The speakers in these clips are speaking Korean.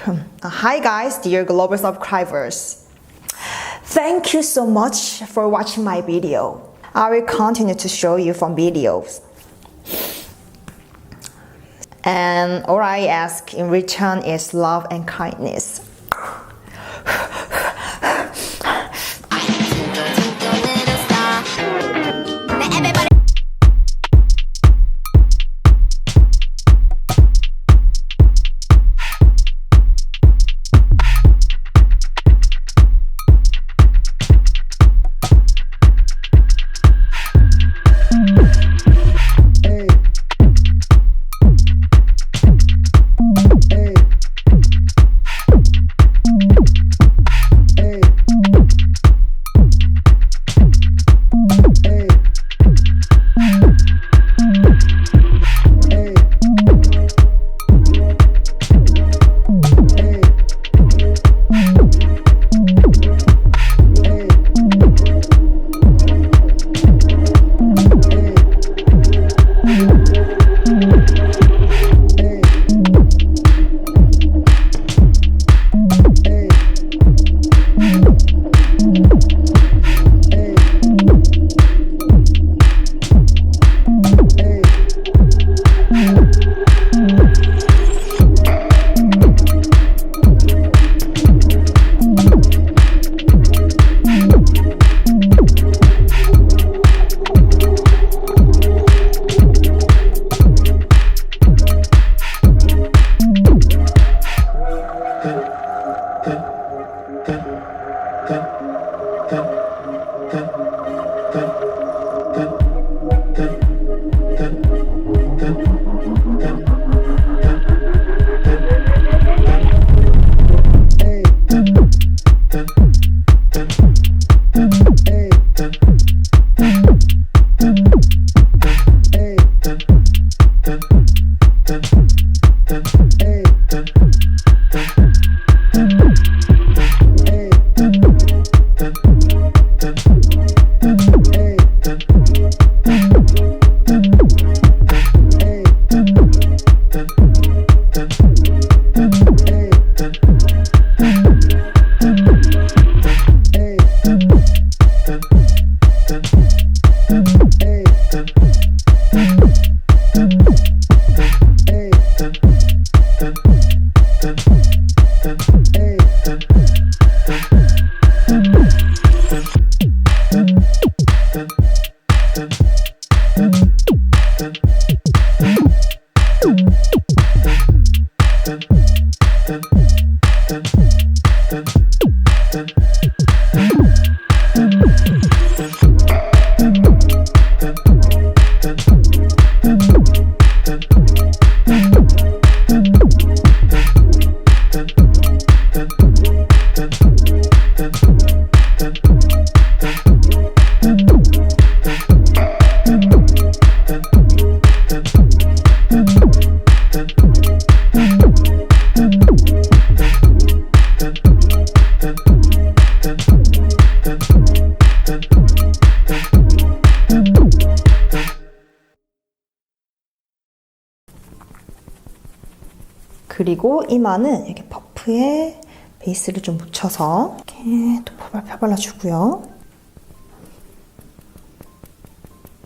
Hi guys, dear global subscribers. Thank you so much for watching my video. I will continue to show you fun videos. And all I ask in return is love and kindness. 그리고 이마는 이렇게 퍼프에 베이스를 좀 묻혀서 이렇게 또 펴발라주고요.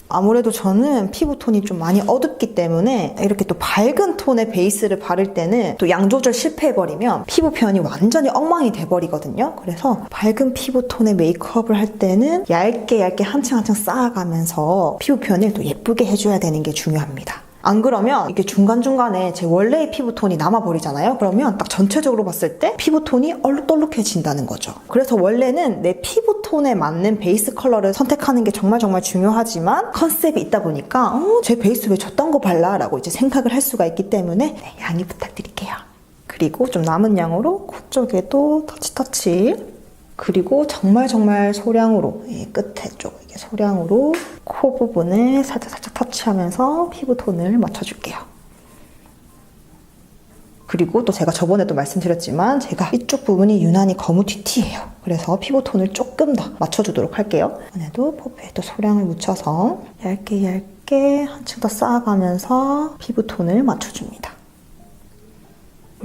아무래도 저는 피부톤이 좀 많이 어둡기 때문에 이렇게 또 밝은 톤의 베이스를 바를 때는 또 양 조절 실패해버리면 피부 표현이 완전히 엉망이 돼버리거든요. 그래서 밝은 피부톤의 메이크업을 할 때는 얇게 한층 쌓아가면서 피부 표현을 또 예쁘게 해줘야 되는 게 중요합니다. 안 그러면 이게 중간중간에 제 원래의 피부톤이 남아버리잖아요. 그러면 딱 전체적으로 봤을 때 피부톤이 얼룩덜룩해진다는 거죠. 그래서 원래는 내 피부톤에 맞는 베이스 컬러를 선택하는 게 정말 중요하지만 컨셉이 있다 보니까 제 베이스 왜 저딴 거 발라? 라고 이제 생각을 할 수가 있기 때문에 양해 부탁드릴게요. 그리고 좀 남은 양으로 코 쪽에도 터치 그리고 정말 소량으로 끝에 쪽 이게 소량으로 코 부분에 살짝 터치하면서 피부톤을 맞춰줄게요. 그리고 또 제가 저번에도 말씀드렸지만 제가 이쪽 부분이 유난히 거무튀튀해요. 그래서 피부톤을 조금 더 맞춰주도록 할게요. 이번에도 퍼프에 또 소량을 묻혀서 얇게 한층 더 쌓아가면서 피부톤을 맞춰줍니다.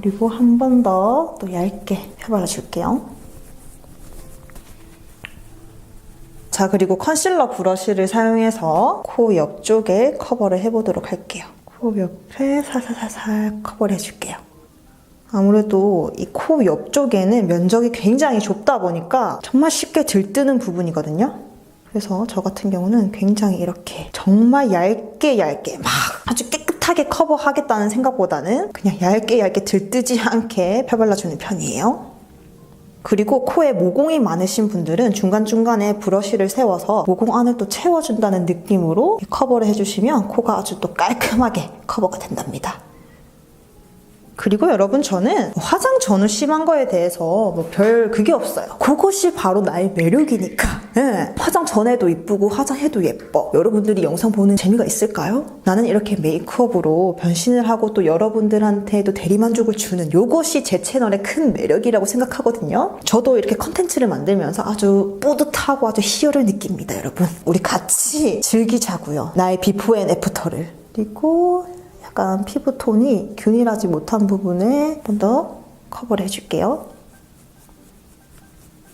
그리고 한 번 더 또 얇게 펴발라줄게요. 자, 그리고 컨실러 브러쉬를 사용해서 코 옆쪽에 커버를 해보도록 할게요. 코 옆에 살살살살 커버를 해줄게요. 아무래도 이 코 옆쪽에는 면적이 굉장히 좁다 보니까 정말 쉽게 들뜨는 부분이거든요. 그래서 저 같은 경우는 굉장히 이렇게 정말 얇게 막 아주 깨끗하게 커버하겠다는 생각보다는 그냥 얇게 들뜨지 않게 펴발라주는 편이에요. 그리고 코에 모공이 많으신 분들은 중간중간에 브러쉬를 세워서 모공 안을 또 채워준다는 느낌으로 커버를 해주시면 코가 아주 또 깔끔하게 커버가 된답니다. 그리고 여러분, 저는 화장 전후 심한 거에 대해서 뭐 별 그게 없어요. 그것이 바로 나의 매력이니까. 네. 화장 전에도 이쁘고 화장해도 예뻐. 여러분들이 영상 보는 재미가 있을까요? 나는 이렇게 메이크업으로 변신을 하고 또 여러분들한테도 대리만족을 주는 요것이 제 채널의 큰 매력이라고 생각하거든요. 저도 이렇게 컨텐츠를 만들면서 아주 뿌듯하고 아주 희열을 느낍니다, 여러분. 우리 같이 즐기자고요. 나의 비포 앤 애프터를. 그리고 약간 피부톤이 균일하지 못한 부분에 한 번 더 커버를 해줄게요.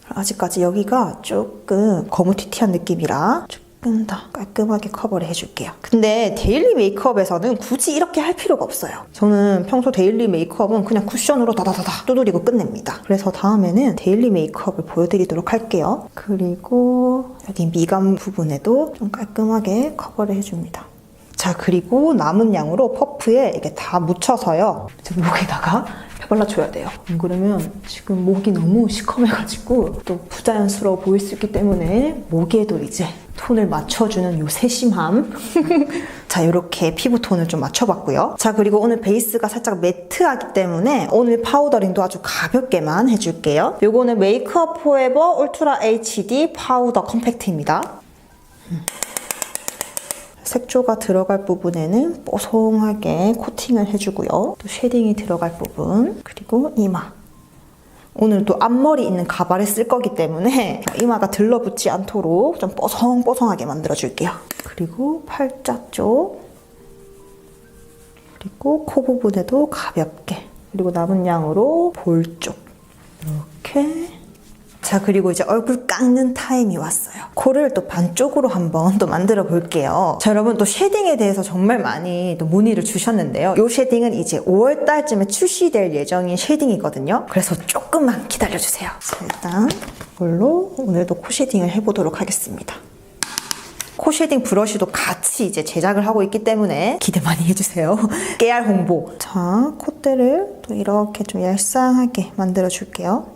아직까지 여기가 조금 거무튀튀한 느낌이라 조금 더 깔끔하게 커버를 해줄게요. 근데 데일리 메이크업에서는 굳이 이렇게 할 필요가 없어요. 저는 평소 데일리 메이크업은 그냥 쿠션으로 다다다다 두드리고 끝냅니다. 그래서 다음에는 데일리 메이크업을 보여드리도록 할게요. 그리고 여기 미간 부분에도 좀 깔끔하게 커버를 해줍니다. 자, 그리고 남은 양으로 퍼프에 이게 다 묻혀서요. 이제 목에다가 펴발라줘야 돼요. 안 그러면 지금 목이 너무 시커매가지고 또 부자연스러워 보일 수 있기 때문에 목에도 이제 톤을 맞춰주는 요 세심함. 자, 이렇게 피부톤을 좀 맞춰봤고요. 자, 그리고 오늘 베이스가 살짝 매트하기 때문에 오늘 파우더링도 아주 가볍게만 해줄게요. 요거는 메이크업 포에버 울트라 HD 파우더 컴팩트입니다. 색조가 들어갈 부분에는 뽀송하게 코팅을 해주고요. 또 쉐딩이 들어갈 부분, 그리고 이마. 오늘 또 앞머리 있는 가발을 쓸 거기 때문에 이마가 들러붙지 않도록 좀 뽀송뽀송하게 만들어줄게요. 그리고 팔자 쪽, 그리고 코 부분에도 가볍게, 그리고 남은 양으로 볼 쪽 이렇게. 자, 그리고 이제 얼굴 깎는 타임이 왔어요. 코를 또 반쪽으로 한번 또 만들어 볼게요. 자, 여러분, 또 쉐딩에 대해서 정말 많이 또 문의를 주셨는데요. 이 쉐딩은 이제 5월 달쯤에 출시될 예정인 쉐딩이거든요. 그래서 조금만 기다려주세요. 자, 일단 이걸로 오늘도 코 쉐딩을 해보도록 하겠습니다. 코 쉐딩 브러쉬도 같이 이제 제작을 하고 있기 때문에 기대 많이 해주세요. 깨알 홍보. 자, 콧대를 또 이렇게 좀 얄쌍하게 만들어 줄게요.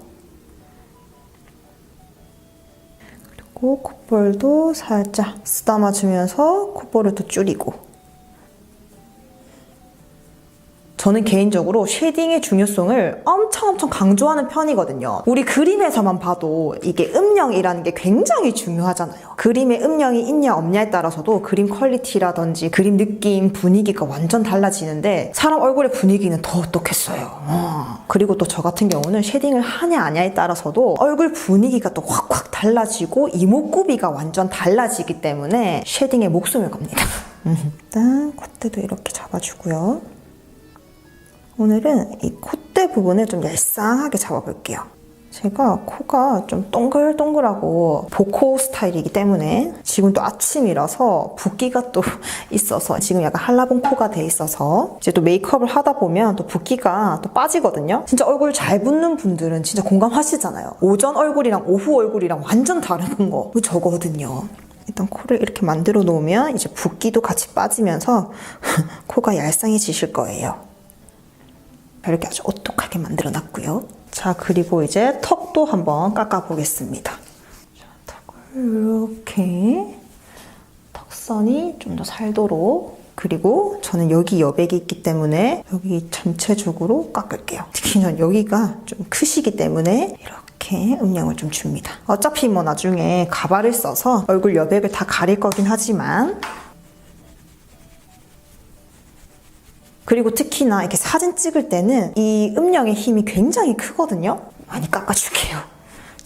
콧볼도 살짝 쓰다마주면서 콧볼을 또 줄이고. 저는 개인적으로 쉐딩의 중요성을 엄청 강조하는 편이거든요. 우리 그림에서만 봐도 이게 음영이라는 게 굉장히 중요하잖아요. 그림에 음영이 있냐 없냐에 따라서도 그림 퀄리티라든지 그림 느낌, 분위기가 완전 달라지는데 사람 얼굴의 분위기는 더 어떻겠어요. 그리고 또 저 같은 경우는 쉐딩을 하냐 아냐에 따라서도 얼굴 분위기가 또 확 달라지고 이목구비가 완전 달라지기 때문에 쉐딩에 목숨을 겁니다. 일단 콧대도 이렇게 잡아주고요. 오늘은 이 콧대 부분을 좀 얄쌍하게 잡아볼게요. 제가 코가 좀 동글동글하고 보코 스타일이기 때문에 지금 또 아침이라서 붓기가 또 있어서 지금 약간 한라봉 코가 돼 있어서 이제 또 메이크업을 하다 보면 또 붓기가 또 빠지거든요. 진짜 얼굴 잘 붓는 분들은 진짜 공감하시잖아요. 오전 얼굴이랑 오후 얼굴이랑 완전 다른 거 저거거든요. 일단 코를 이렇게 만들어 놓으면 이제 붓기도 같이 빠지면서 코가 얄쌍해지실 거예요. 이렇게 아주 오똑하게 만들어 놨고요. 자, 그리고 이제 턱도 한번 깎아 보겠습니다. 자, 턱을 이렇게 턱선이 좀 더 살도록. 그리고 저는 여기 여백이 있기 때문에 여기 전체적으로 깎을게요. 특히 전 여기가 좀 크시기 때문에 이렇게 음영을 좀 줍니다. 어차피 뭐 나중에 가발을 써서 얼굴 여백을 다 가릴 거긴 하지만, 그리고 특히나 이렇게 사진 찍을 때는 이 음영의 힘이 굉장히 크거든요. 많이 깎아줄게요.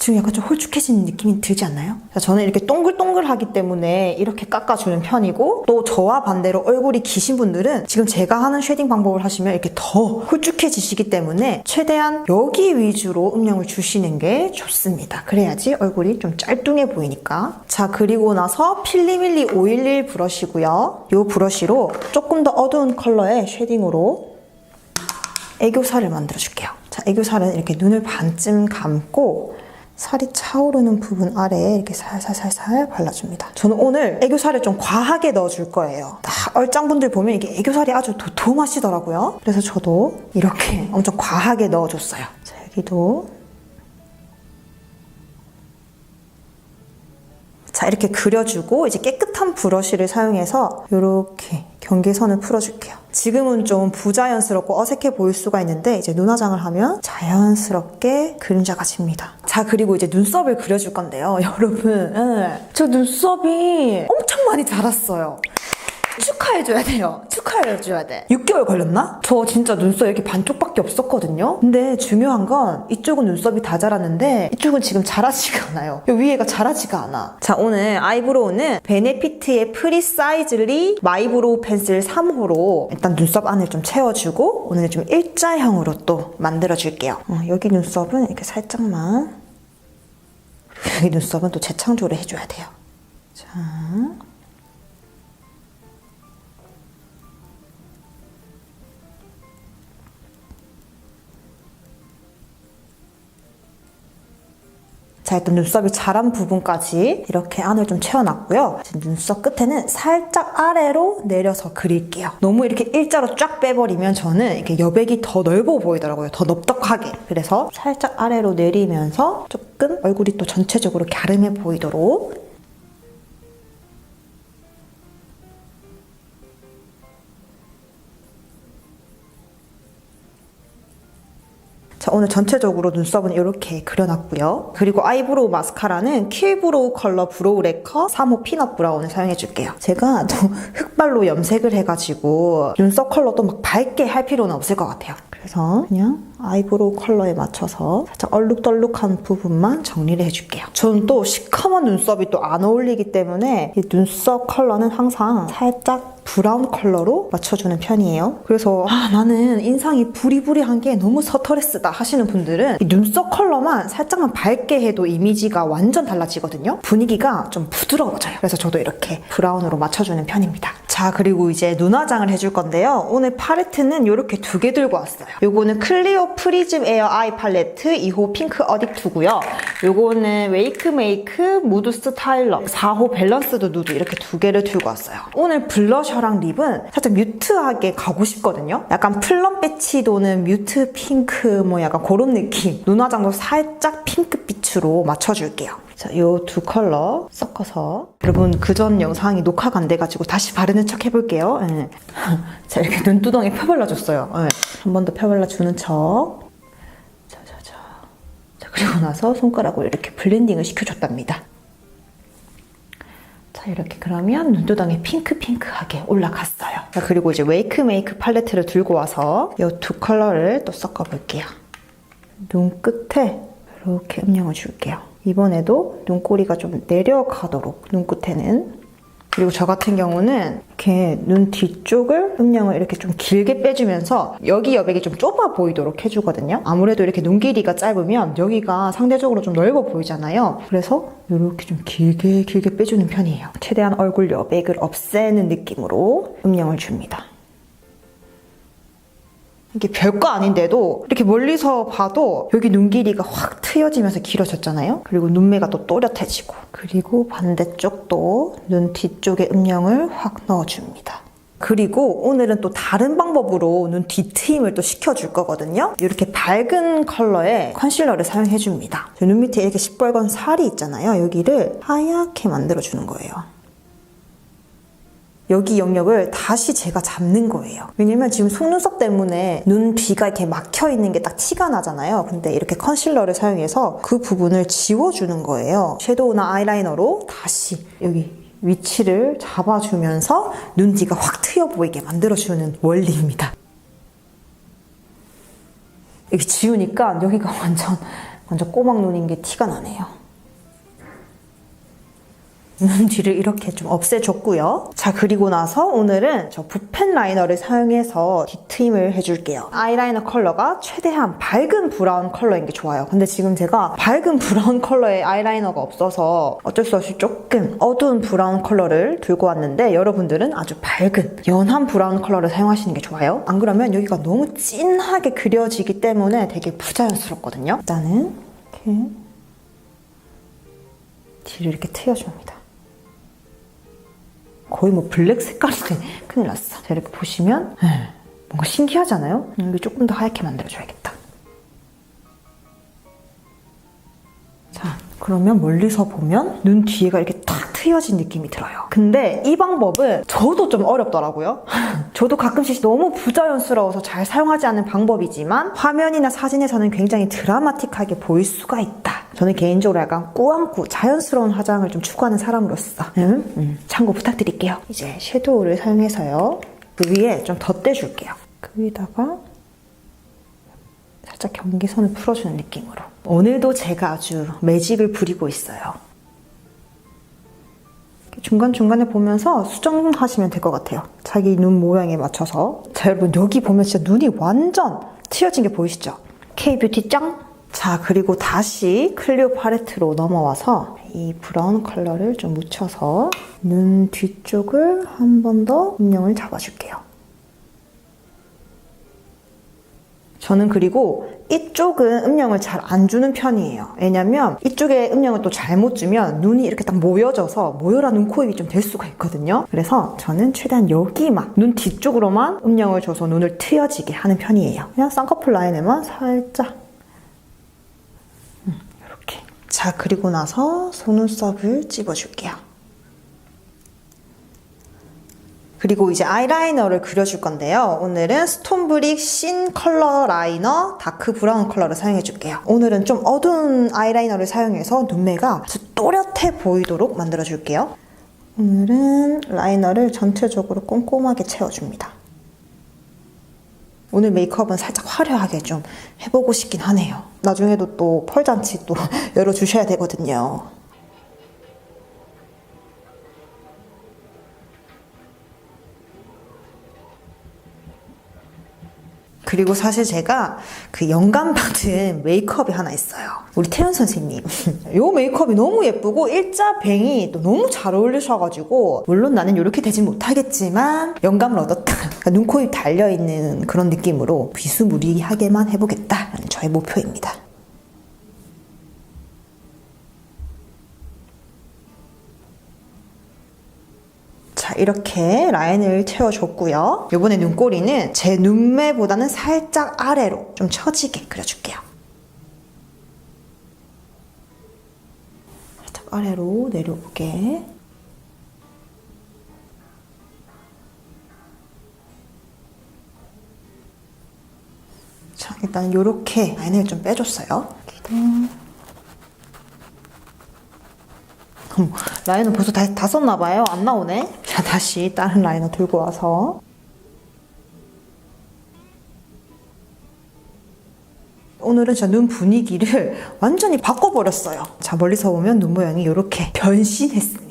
지금 약간 좀 홀쭉해지는 느낌이 들지 않나요? 자, 저는 이렇게 동글동글하기 때문에 이렇게 깎아주는 편이고, 또 저와 반대로 얼굴이 기신 분들은 지금 제가 하는 쉐딩 방법을 하시면 이렇게 더 홀쭉해지시기 때문에 최대한 여기 위주로 음영을 주시는 게 좋습니다. 그래야지 얼굴이 좀 짤뚱해 보이니까. 자, 그리고 나서 필리밀리 511 브러쉬고요. 이 브러쉬로 조금 더 어두운 컬러의 쉐딩으로 애교살을 만들어줄게요. 자, 애교살은 이렇게 눈을 반쯤 감고 살이 차오르는 부분 아래에 이렇게 살살살살 발라줍니다. 저는 오늘 애교살을 좀 과하게 넣어줄 거예요. 얼짱분들 보면 이게 애교살이 아주 도톰하시더라고요. 그래서 저도 이렇게 엄청 과하게 넣어줬어요. 자, 여기도. 자, 이렇게 그려주고 이제 깨끗한 브러쉬를 사용해서 이렇게 경계선을 풀어줄게요. 지금은 좀 부자연스럽고 어색해 보일 수가 있는데 이제 눈화장을 하면 자연스럽게 그림자가 집니다. 자, 그리고 이제 눈썹을 그려줄 건데요. 여러분, 저 눈썹이 엄청 많이 자랐어요. 축하해줘야 돼요. 축하해줘야 돼. 6개월 걸렸나? 저 진짜 눈썹 여기 반쪽밖에 없었거든요. 근데 중요한 건 이쪽은 눈썹이 다 자랐는데 이쪽은 지금 자라지가 않아요. 이 위에가 자라지가 않아. 자, 오늘 아이브로우는 베네피트의 프리사이즐리 마이브로우 펜슬 3호로 일단 눈썹 안을 좀 채워주고 오늘 좀 일자형으로 또 만들어줄게요. 여기 눈썹은 이렇게 살짝만, 여기 눈썹은 또 재창조를 해줘야 돼요. 자, 자, 일단 눈썹이 자란 부분까지 이렇게 안을 좀 채워놨고요. 눈썹 끝에는 살짝 아래로 내려서 그릴게요. 너무 이렇게 일자로 쫙 빼버리면 저는 이렇게 여백이 더 넓어 보이더라고요. 더 넓적하게. 그래서 살짝 아래로 내리면서 조금 얼굴이 또 전체적으로 갸름해 보이도록. 자, 오늘 전체적으로 눈썹은 이렇게 그려놨고요. 그리고 아이브로우 마스카라는 킬브로우 컬러 브로우 레커 3호 피넛 브라운을 사용해줄게요. 제가 또 흑발로 염색을 해가지고 눈썹 컬러도 막 밝게 할 필요는 없을 것 같아요. 그래서 그냥 아이브로우 컬러에 맞춰서 살짝 얼룩덜룩한 부분만 정리를 해줄게요. 저는 또 시커먼 눈썹이 또 안 어울리기 때문에 이 눈썹 컬러는 항상 살짝 브라운 컬러로 맞춰주는 편이에요. 그래서 나는 인상이 부리부리한 게 너무 스트레스다 하시는 분들은 이 눈썹 컬러만 살짝만 밝게 해도 이미지가 완전 달라지거든요. 분위기가 좀 부드러워져요. 그래서 저도 이렇게 브라운으로 맞춰주는 편입니다. 자, 그리고 이제 눈화장을 해줄 건데요. 오늘 팔레트는 이렇게 2개 들고 왔어요. 요거는 클리오 프리즘 에어 아이 팔레트 2호 핑크 어딕2고요. 요거는 웨이크 메이크 무드 스타일러 4호 밸런스드 누드 이렇게 2개를 들고 왔어요. 오늘 블러셔랑 립은 살짝 뮤트하게 가고 싶거든요. 약간 플럼 배치 도는 뮤트 핑크 뭐 약간 그런 느낌. 눈화장도 살짝 핑크빛으로 맞춰줄게요. 자, 요 2 컬러 섞어서 여러분 그전 영상이 녹화가 안 돼가지고 다시 바르는 척 해볼게요. 네. 자, 이렇게 눈두덩이 펴발라줬어요. 네. 한 번 더 펴발라주는 척. 자, 그리고 나서 손가락으로 이렇게 블렌딩을 시켜줬답니다. 자, 이렇게 그러면 눈두덩이 핑크핑크하게 올라갔어요. 자, 그리고 이제 웨이크 메이크 팔레트를 들고 와서 이 2 컬러를 또 섞어볼게요. 눈 끝에 이렇게 음영을 줄게요. 이번에도 눈꼬리가 좀 내려가도록 눈끝에는. 그리고 저 같은 경우는 이렇게 눈 뒤쪽을 음영을 이렇게 좀 길게 빼주면서 여기 여백이 좀 좁아 보이도록 해주거든요. 아무래도 이렇게 눈 길이가 짧으면 여기가 상대적으로 좀 넓어 보이잖아요. 그래서 이렇게 좀 길게 빼주는 편이에요. 최대한 얼굴 여백을 없애는 느낌으로 음영을 줍니다. 이게 별거 아닌데도 이렇게 멀리서 봐도 여기 눈 길이가 확 트여지면서 길어졌잖아요. 그리고 눈매가 또 또렷해지고, 그리고 반대쪽도 눈 뒤쪽에 음영을 확 넣어줍니다. 그리고 오늘은 또 다른 방법으로 눈 뒤트임을 또 시켜줄 거거든요. 이렇게 밝은 컬러의 컨실러를 사용해줍니다. 눈 밑에 이렇게 시뻘건 살이 있잖아요. 여기를 하얗게 만들어주는 거예요. 여기 영역을 다시 제가 잡는 거예요. 왜냐면 지금 속눈썹 때문에 눈 뒤가 이렇게 막혀있는 게 딱 티가 나잖아요. 근데 이렇게 컨실러를 사용해서 그 부분을 지워주는 거예요. 섀도우나 아이라이너로 다시 여기 위치를 잡아주면서 눈 뒤가 확 트여 보이게 만들어주는 원리입니다. 이렇게 지우니까 여기가 완전 완전 꼬막 눈인 게 티가 나네요. 눈 뒤를 이렇게 좀 없애줬고요. 자, 그리고 나서 오늘은 저 붓펜 라이너를 사용해서 뒤트임을 해줄게요. 아이라이너 컬러가 최대한 밝은 브라운 컬러인 게 좋아요. 근데 지금 제가 밝은 브라운 컬러의 아이라이너가 없어서 어쩔 수 없이 조금 어두운 브라운 컬러를 들고 왔는데 여러분들은 아주 밝은 연한 브라운 컬러를 사용하시는 게 좋아요. 안 그러면 여기가 너무 진하게 그려지기 때문에 되게 부자연스럽거든요. 일단은 이렇게 뒤를 이렇게 트여줍니다. 거의 뭐 블랙 색깔인데 큰일 났어. 자, 이렇게 보시면 뭔가 신기하잖아요? 여기 조금 더 하얗게 만들어줘야겠다. 자, 그러면 멀리서 보면 눈 뒤에가 이렇게 탁 트여진 느낌이 들어요. 근데 이 방법은 저도 좀 어렵더라고요. 저도 가끔씩 너무 부자연스러워서 잘 사용하지 않는 방법이지만 화면이나 사진에서는 굉장히 드라마틱하게 보일 수가 있다. 저는 개인적으로 약간 꾸안꾸, 자연스러운 화장을 좀 추구하는 사람으로서 참고 부탁드릴게요. 이제 섀도우를 사용해서요. 그 위에 좀 덧대줄게요. 그 위에다가 살짝 경계선을 풀어주는 느낌으로. 오늘도 제가 아주 매직을 부리고 있어요. 중간중간에 보면서 수정하시면 될 것 같아요. 자기 눈 모양에 맞춰서. 자, 여러분 여기 보면 진짜 눈이 완전 트여진 게 보이시죠? K-뷰티 짱! 자, 그리고 다시 클리오 팔레트로 넘어와서 이 브라운 컬러를 좀 묻혀서 눈 뒤쪽을 한 번 더 음영을 잡아줄게요. 저는 그리고 이쪽은 음영을 잘 안 주는 편이에요. 왜냐면 이쪽에 음영을 또 잘못 주면 눈이 이렇게 딱 모여져서 모여라 눈코입이 좀 될 수가 있거든요. 그래서 저는 최대한 여기만, 눈 뒤쪽으로만 음영을 줘서 눈을 트여지게 하는 편이에요. 그냥 쌍꺼풀 라인에만 살짝 이렇게. 자, 그리고 나서 속눈썹을 찝어줄게요. 그리고 이제 아이라이너를 그려줄 건데요. 오늘은 스톤브릭 신 컬러 라이너 다크 브라운 컬러를 사용해줄게요. 오늘은 좀 어두운 아이라이너를 사용해서 눈매가 아주 또렷해 보이도록 만들어줄게요. 오늘은 라이너를 전체적으로 꼼꼼하게 채워줍니다. 오늘 메이크업은 살짝 화려하게 좀 해보고 싶긴 하네요. 나중에도 또 펄잔치 또 열어주셔야 되거든요. 그리고 사실 제가 그 영감받은 메이크업이 하나 있어요. 우리 태연 선생님. 이 메이크업이 너무 예쁘고 일자뱅이 또 너무 잘 어울리셔가지고 물론 나는 이렇게 되진 못하겠지만 영감을 얻었다. 그러니까 눈, 코, 입 달려있는 그런 느낌으로 비스무리하게만 해보겠다라는 저의 목표입니다. 자, 이렇게 라인을 채워줬고요. 이번에 눈꼬리는 제 눈매보다는 살짝 아래로 좀 처지게 그려줄게요. 살짝 아래로 내려오게. 자, 일단 이렇게 라인을 좀 빼줬어요. 라이너 벌써 다 썼나봐요. 안 나오네. 자, 다시 다른 라이너 들고 와서 오늘은 진짜 눈 분위기를 완전히 바꿔버렸어요. 자, 멀리서 보면 눈 모양이 이렇게 변신했습니다.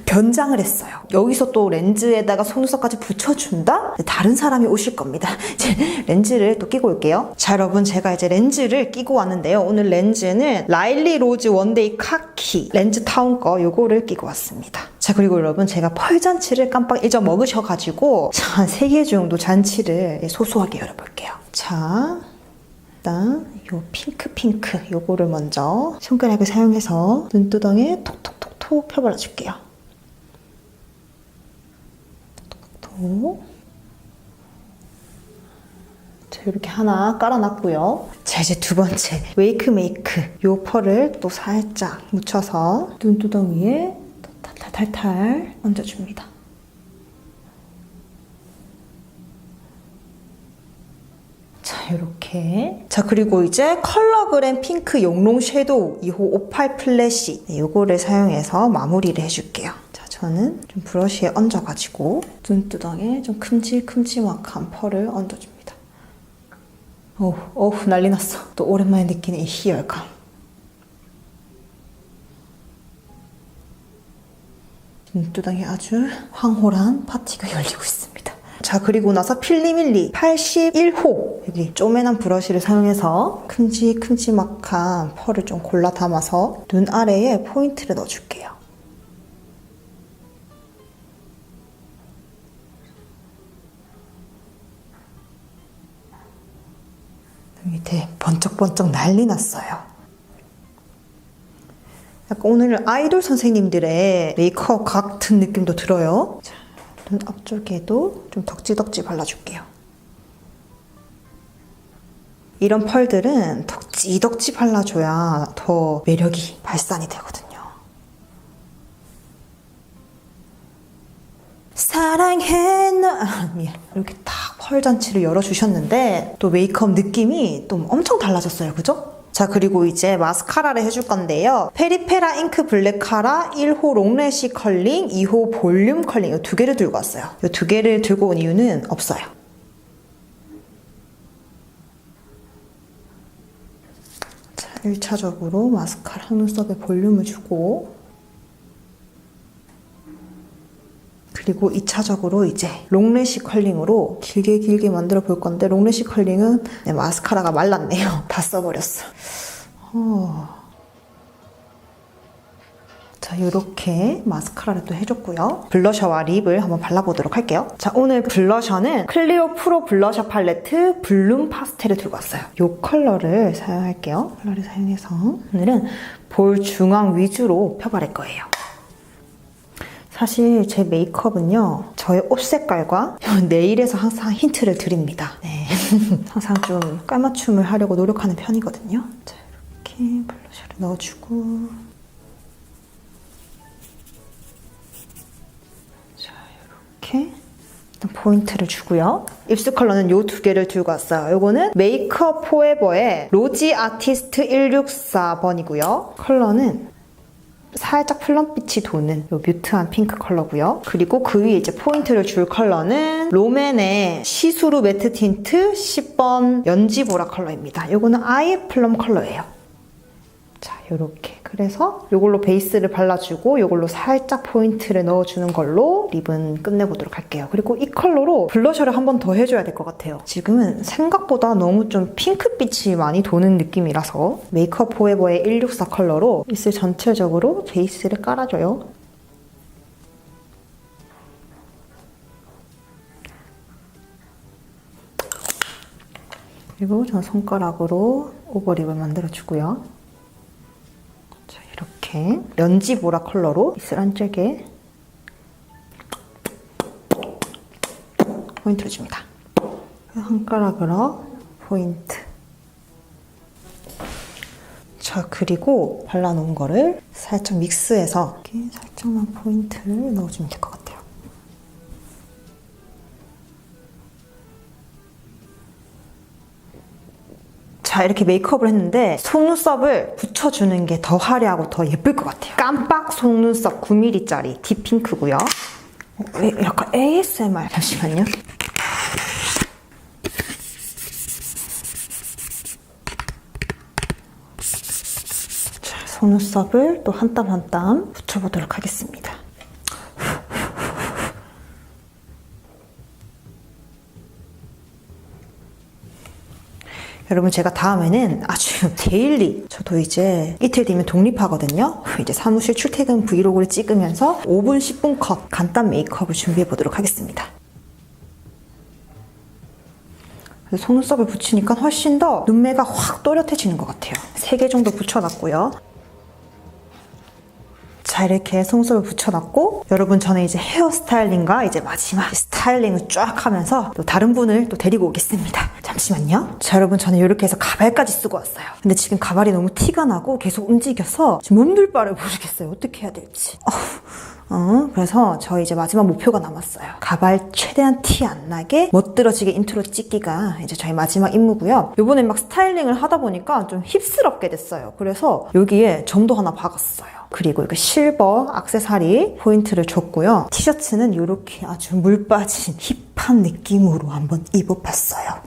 변장을 했어요. 여기서 또 렌즈에다가 속눈썹까지 붙여준다? 다른 사람이 오실 겁니다. 이제 렌즈를 또 끼고 올게요. 자, 여러분 제가 이제 렌즈를 끼고 왔는데요. 오늘 렌즈는 라일리 로즈 원데이 카키 렌즈 타운 거 요거를 끼고 왔습니다. 자, 그리고 여러분 제가 펄 잔치를 깜빡 잊어먹으셔가지고 자, 한 3개 정도 잔치를 소소하게 열어볼게요. 자, 일단 요 핑크 요거를 먼저 손가락을 사용해서 눈두덩이에 톡톡톡톡 펴발라줄게요. 톡톡톡. 자, 이렇게 하나 깔아놨고요. 자, 이제 두 번째 웨이크 메이크 요 펄을 또 살짝 묻혀서 눈두덩이에 탈탈탈 얹어줍니다. 자, 이렇게. 자, 그리고 이제 컬러그램 핑크 용롱 섀도우 2호 58 플래시 이거를 사용해서 마무리를 해줄게요. 자, 저는 좀 브러쉬에 얹어가지고 눈두덩이에 좀 큼직큼직한 펄을 얹어줍니다. 어우, 난리 났어. 또 오랜만에 느끼는 이 희열감. 눈두덩이 아주 황홀한 파티가 열리고 있습니다. 자, 그리고 나서 필리밀리 81호 여기 쪼매난 브러쉬를 사용해서 큼직큼직한 펄을 좀 골라 담아서 눈 아래에 포인트를 넣어줄게요. 밑에 번쩍번쩍 난리 났어요. 약간 오늘 아이돌 선생님들의 메이크업 같은 느낌도 들어요. 자, 눈 앞쪽에도 좀 덕지덕지 발라줄게요. 이런 펄들은 덕지덕지 발라줘야 더 매력이 발산이 되거든요. 사랑해 너 미안. 이렇게 딱 펄 잔치를 열어주셨는데 또 메이크업 느낌이 또 엄청 달라졌어요. 그죠? 자, 그리고 이제 마스카라를 해줄 건데요. 페리페라 잉크 블랙 카라 1호 롱래쉬 컬링, 2호 볼륨 컬링 이 두 개를 들고 왔어요. 이 두 개를 들고 온 이유는 없어요. 자, 1차적으로 마스카라 눈썹에 볼륨을 주고 그리고 2차적으로 이제 롱래쉬 컬링으로 길게 만들어 볼 건데 롱래쉬 컬링은 마스카라가 말랐네요. 다 써버렸어. 자, 이렇게 마스카라를 또 해줬고요. 블러셔와 립을 한번 발라보도록 할게요. 자, 오늘 블러셔는 클리오 프로 블러셔 팔레트 블룸 파스텔을 들고 왔어요. 이 컬러를 사용할게요. 컬러를 사용해서 오늘은 볼 중앙 위주로 펴바를 거예요. 사실 제 메이크업은요, 저의 옷 색깔과 네일에서 항상 힌트를 드립니다. 네. 항상 좀 깔맞춤을 하려고 노력하는 편이거든요. 자, 이렇게 블러셔를 넣어주고 자, 이렇게 일단 포인트를 주고요. 입술 컬러는 이 두 개를 들고 왔어요. 이거는 메이크업 포에버의 로지 아티스트 164번이고요. 컬러는 살짝 플럼빛이 도는 이 뮤트한 핑크 컬러고요. 그리고 그 위에 이제 포인트를 줄 컬러는 롬앤의 시스루 매트 틴트 10번 연지보라 컬러입니다. 이거는 아예 플럼 컬러예요. 자, 요렇게. 그래서 이걸로 베이스를 발라주고 이걸로 살짝 포인트를 넣어주는 걸로 립은 끝내보도록 할게요. 그리고 이 컬러로 블러셔를 한 번 더 해줘야 될 것 같아요. 지금은 생각보다 너무 좀 핑크빛이 많이 도는 느낌이라서 메이크업 포에버의 164 컬러로 입술 전체적으로 베이스를 깔아줘요. 그리고 전 손가락으로 오버립을 만들어주고요. 이렇게 연지보라 컬러로 입술 안쪽에 포인트를 줍니다. 손가락으로 포인트. 자, 그리고 발라놓은 거를 살짝 믹스해서 이렇게 살짝만 포인트를 넣어주면 될 것 같아요. 자, 이렇게 메이크업을 했는데 속눈썹을 붙여주는 게 더 화려하고 더 예쁠 것 같아요. 깜빡 속눈썹 9mm짜리 딥핑크고요. 약간 ASMR. 잠시만요. 자, 속눈썹을 또 한 땀 한 땀 붙여보도록 하겠습니다. 여러분, 제가 다음에는 아주 데일리, 저도 이제 이틀 뒤면 독립하거든요. 이제 사무실 출퇴근 브이로그를 찍으면서 5분, 10분 컷 간단 메이크업을 준비해 보도록 하겠습니다. 속눈썹을 붙이니까 훨씬 더 눈매가 확 또렷해지는 것 같아요. 3개 정도 붙여놨고요. 자, 이렇게 속눈썹을 붙여놨고, 여러분, 저는 이제 헤어 스타일링과 이제 마지막 스타일링을 쫙 하면서 또 다른 분을 또 데리고 오겠습니다. 잠시만요. 자, 여러분, 저는 이렇게 해서 가발까지 쓰고 왔어요. 근데 지금 가발이 너무 티가 나고 계속 움직여서 지금 몸둘 바를 모르겠어요. 어떻게 해야 될지. 그래서 저 이제 마지막 목표가 남았어요. 가발 최대한 티 안 나게 멋들어지게 인트로 찍기가 이제 저희 마지막 임무고요. 요번에 막 스타일링을 하다 보니까 좀 힙스럽게 됐어요. 그래서 여기에 점도 하나 박았어요. 그리고 이렇게 실버 액세서리 포인트를 줬고요. 티셔츠는 이렇게 아주 물 빠진 힙한 느낌으로 한번 입어봤어요.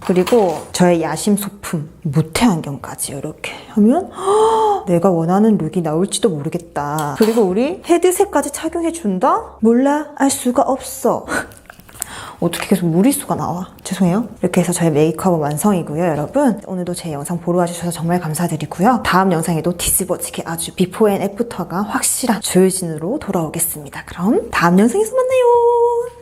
그리고 저의 야심 소품 모태 안경까지 이렇게 하면 내가 원하는 룩이 나올지도 모르겠다. 그리고 우리 헤드셋까지 착용해준다? 몰라, 알 수가 없어. 어떻게 계속 무리수가 나와? 죄송해요. 이렇게 해서 저의 메이크업은 완성이고요, 여러분. 오늘도 제 영상 보러 와주셔서 정말 감사드리고요. 다음 영상에도 뒤집어지게 아주 비포 앤 애프터가 확실한 조효진으로 돌아오겠습니다. 그럼 다음 영상에서 만나요.